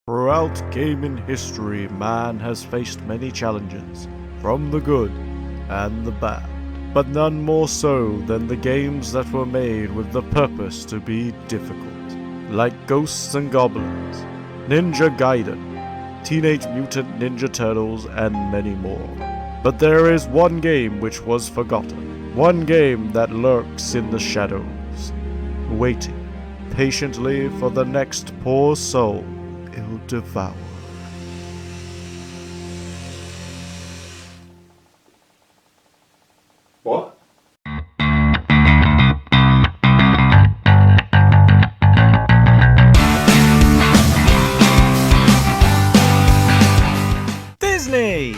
Throughout gaming history, man has faced many challenges, from the good and the bad, but none more so than the games that were made with the purpose to be difficult, like Ghosts and Goblins, Ninja Gaiden, Teenage Mutant Ninja Turtles, and many more. But there is one game which was forgotten, one game that lurks in the shadows, waiting patiently for the next poor soul it'll devour. What? Disney!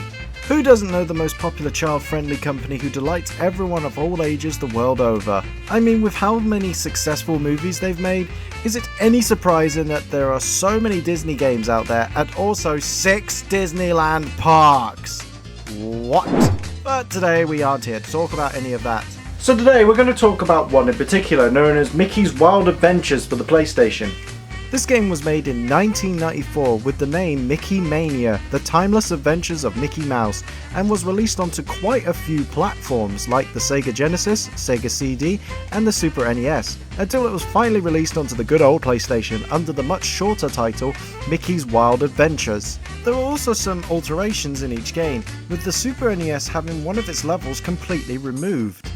Who doesn't know the most popular child-friendly company who delights everyone of all ages the world over? I mean, with how many successful movies they've made, is it any surprising that there are so many Disney games out there and also 6 Disneyland parks? What? But today we aren't here to talk about any of that. So today we're going to talk about one in particular, known as Mickey's Wild Adventures for the PlayStation. This game was made in 1994 with the name Mickey Mania, the timeless adventures of Mickey Mouse, and was released onto quite a few platforms like the Sega Genesis, Sega CD, and the Super NES, until it was finally released onto the good old PlayStation under the much shorter title Mickey's Wild Adventures. There were also some alterations in each game, with the Super NES having one of its levels completely removed.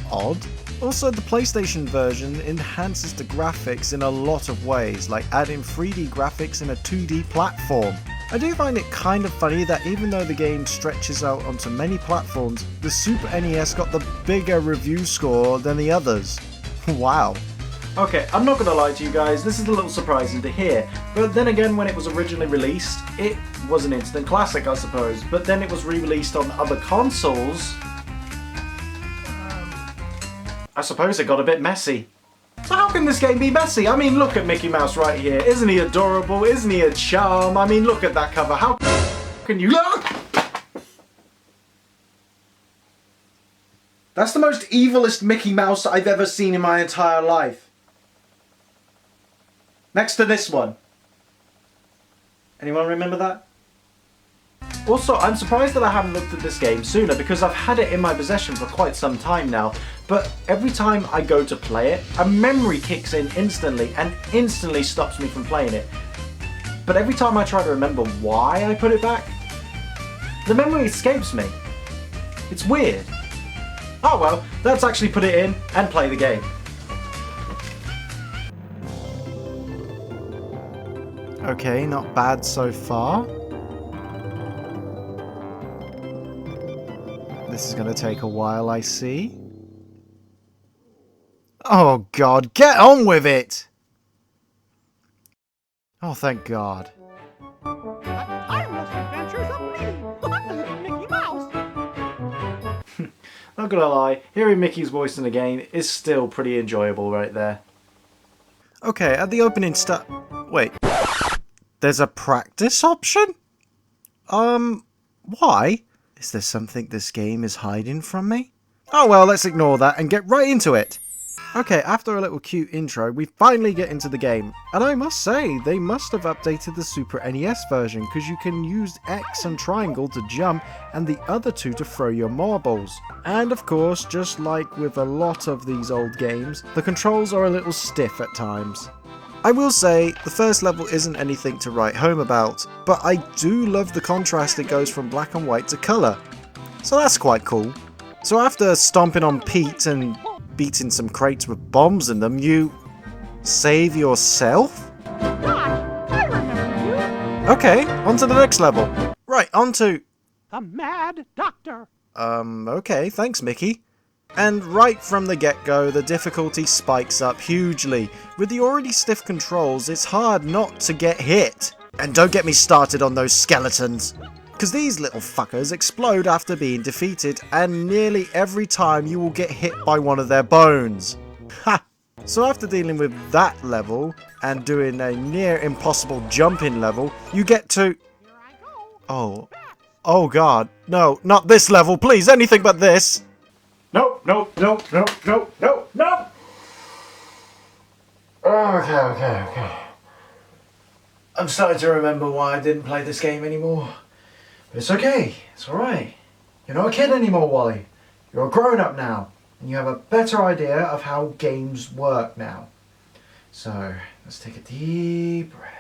Odd. Also, the PlayStation version enhances the graphics in a lot of ways, like adding 3D graphics in a 2D platform. I do find it kind of funny that even though the game stretches out onto many platforms, the Super NES got the bigger review score than the others. Wow. Okay, I'm not gonna lie to you guys, this is a little surprising to hear, but then again, when it was originally released, it was an instant classic, I suppose, but then it was re-released on other consoles. I suppose it got a bit messy. So how can this game be messy? I mean, look at Mickey Mouse right here. Isn't he adorable? Isn't he a charm? I mean, look at that cover. How can you look? That's the most evilest Mickey Mouse I've ever seen in my entire life. Next to this one. Anyone remember that? Also, I'm surprised that I haven't looked at this game sooner because I've had it in my possession for quite some time now, but every time I go to play it, a memory kicks in instantly and instantly stops me from playing it. But every time I try to remember why I put it back, the memory escapes me. It's weird. Oh well, let's actually put it in and play the game. Okay, not bad so far. This is going to take a while, I see. Oh God, get on with it! Oh, thank God. Timeless adventures of me, Mickey Mouse. Not gonna lie, hearing Mickey's voice in the game is still pretty enjoyable right there. Okay, at the opening wait. There's a practice option? Why? Is there something this game is hiding from me? Oh well, let's ignore that and get right into it. Okay, after a little cute intro, we finally get into the game. And I must say, they must have updated the Super NES version, because you can use X and triangle to jump and the other two to throw your marbles. And of course, just like with a lot of these old games, the controls are a little stiff at times. I will say, the first level isn't anything to write home about, but I do love the contrast it goes from black and white to colour. So that's quite cool. So after stomping on Pete and beating some crates with bombs in them, you save yourself? Gosh, I remember you. Okay, on to the next level. Right, on to... The Mad Doctor. Okay, thanks Mickey. And right from the get-go, the difficulty spikes up hugely. With the already stiff controls, it's hard not to get hit. And don't get me started on those skeletons, because these little fuckers explode after being defeated, and nearly every time you will get hit by one of their bones. Ha! So after dealing with that level, and doing a near impossible jumping level, you get to... Oh God, no, not this level, please, anything but this! Nope. Okay. I'm starting to remember why I didn't play this game anymore. But it's okay, it's alright. You're not a kid anymore, Whalley. You're a grown-up now, and you have a better idea of how games work now. So, let's take a deep breath.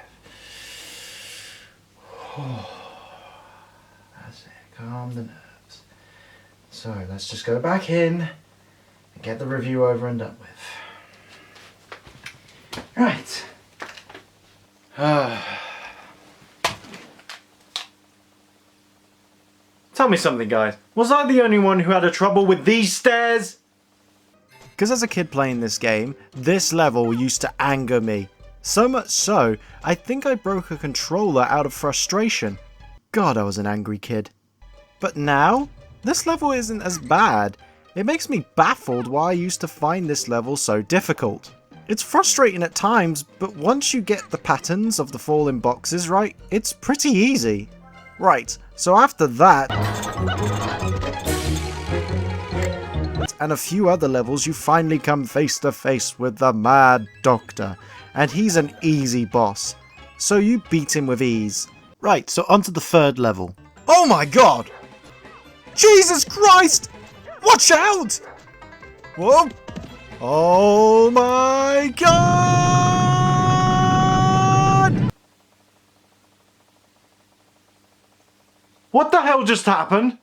That's it, calm the nerves. So, let's just go back in and get the review over and done with. Right. Tell me something, guys. Was I the only one who had a trouble with these stairs? Because as a kid playing this game, this level used to anger me. So much so, I think I broke a controller out of frustration. God, I was an angry kid. But now, this level isn't as bad. It makes me baffled why I used to find this level so difficult. It's frustrating at times, but once you get the patterns of the falling boxes right, it's pretty easy. Right, so after that, and a few other levels, you finally come face to face with the Mad Doctor, and he's an easy boss, so you beat him with ease. Right, so onto the third level. Oh my god! Jesus Christ! Watch out! Whoa! Oh my god! What the hell just happened?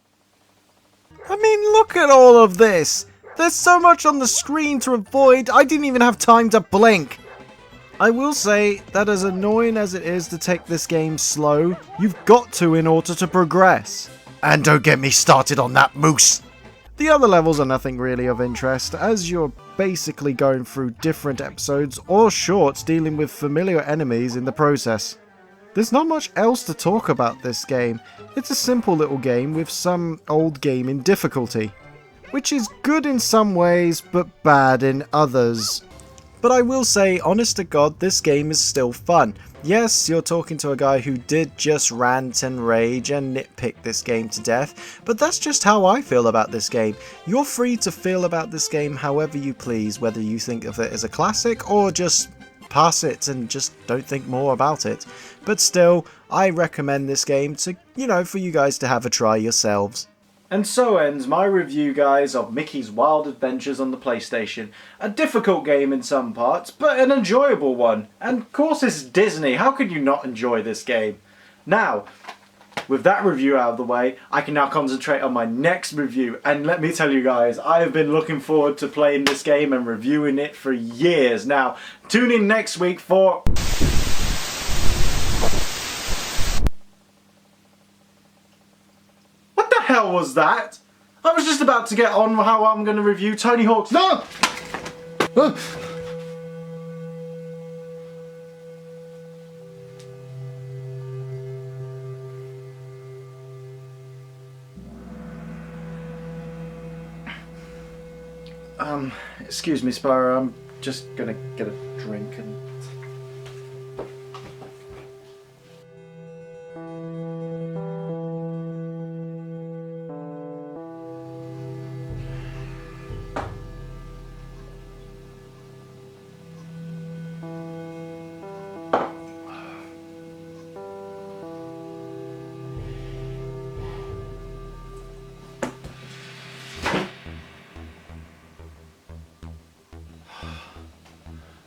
I mean, look at all of this! There's so much on the screen to avoid, I didn't even have time to blink! I will say that as annoying as it is to take this game slow, you've got to in order to progress. And don't get me started on that moose! The other levels are nothing really of interest, as you're basically going through different episodes or shorts dealing with familiar enemies in the process. There's not much else to talk about this game. It's a simple little game with some old gaming difficulty, which is good in some ways but bad in others. But I will say, honest to God, this game is still fun. Yes, you're talking to a guy who did just rant and rage and nitpick this game to death, but that's just how I feel about this game. You're free to feel about this game however you please, whether you think of it as a classic or just pass it and just don't think more about it. But still, I recommend this game to, for you guys to have a try yourselves. And so ends my review, guys, of Mickey's Wild Adventures on the PlayStation. A difficult game in some parts, but an enjoyable one. And of course it's Disney, how could you not enjoy this game? Now, with that review out of the way, I can now concentrate on my next review. And let me tell you guys, I have been looking forward to playing this game and reviewing it for years. Now, tune in next week for... hell was that? I was just about to get on how I'm going to review Tony Hawk's... No! Excuse me, Spyro, I'm just gonna get a drink and...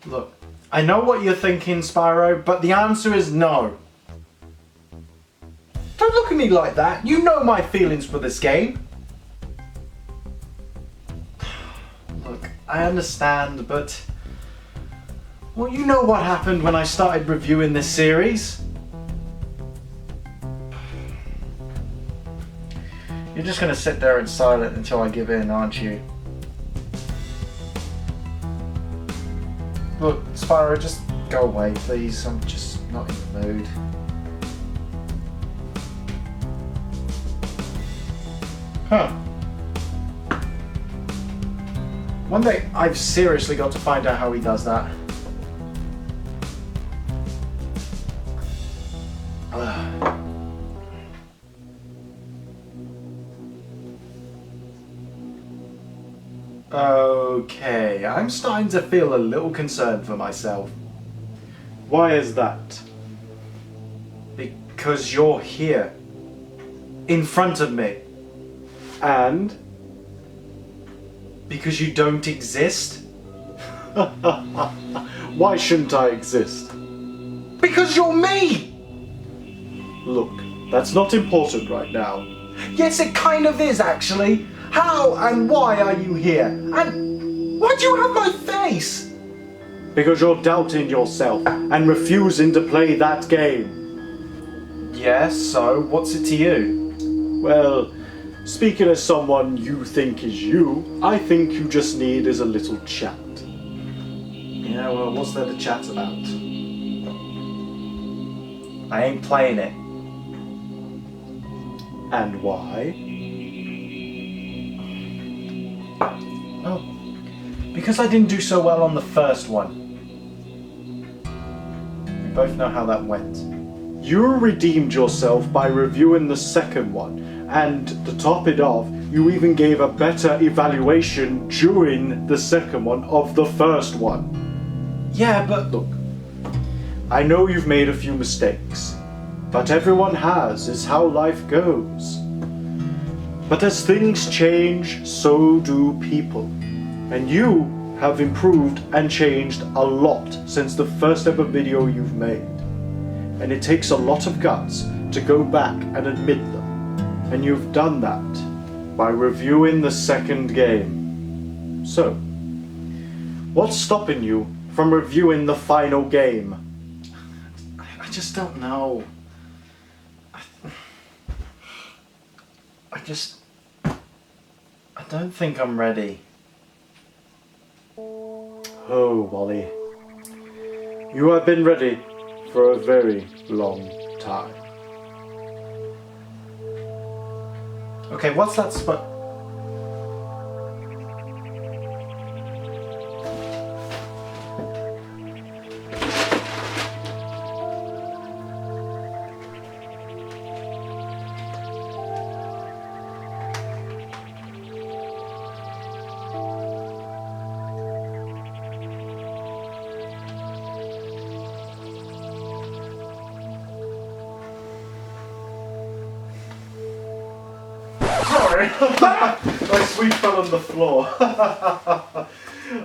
Look, I know what you're thinking, Spyro, but the answer is no. Don't look at me like that. You know my feelings for this game. Look, I understand, but... well, you know what happened when I started reviewing this series. You're just gonna sit there in silence until I give in, aren't you? Look, Spyro, just go away, please. I'm just not in the mood. Huh. One day, I've seriously got to find out how he does that. Okay, I'm starting to feel a little concerned for myself. Why is that? Because you're here. In front of me. And? Because you don't exist? Why shouldn't I exist? Because you're me! Look, that's not important right now. Yes, it kind of is, actually. How and why are you here? And why do you have my face? Because you're doubting yourself and refusing to play that game. Yes, so what's it to you? Well, speaking as someone you think is you, I think you just need is a little chat. Yeah, well, what's there to chat about? I ain't playing it. And why? Oh, because I didn't do so well on the first one. We both know how that went. You redeemed yourself by reviewing the second one, and to top it off, you even gave a better evaluation during the second one of the first one. Yeah, but Look, I know you've made a few mistakes, but everyone has, is how life goes. But as things change, so do people. And you have improved and changed a lot since the first ever video you've made. And it takes a lot of guts to go back and admit them. And you've done that by reviewing the second game. So, what's stopping you from reviewing the final game? I just don't know. I don't think I'm ready. Oh, Whalley. You have been ready for a very long time. Okay, what's that spot? Sorry! My sweet fell on the floor.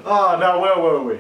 Now where were we?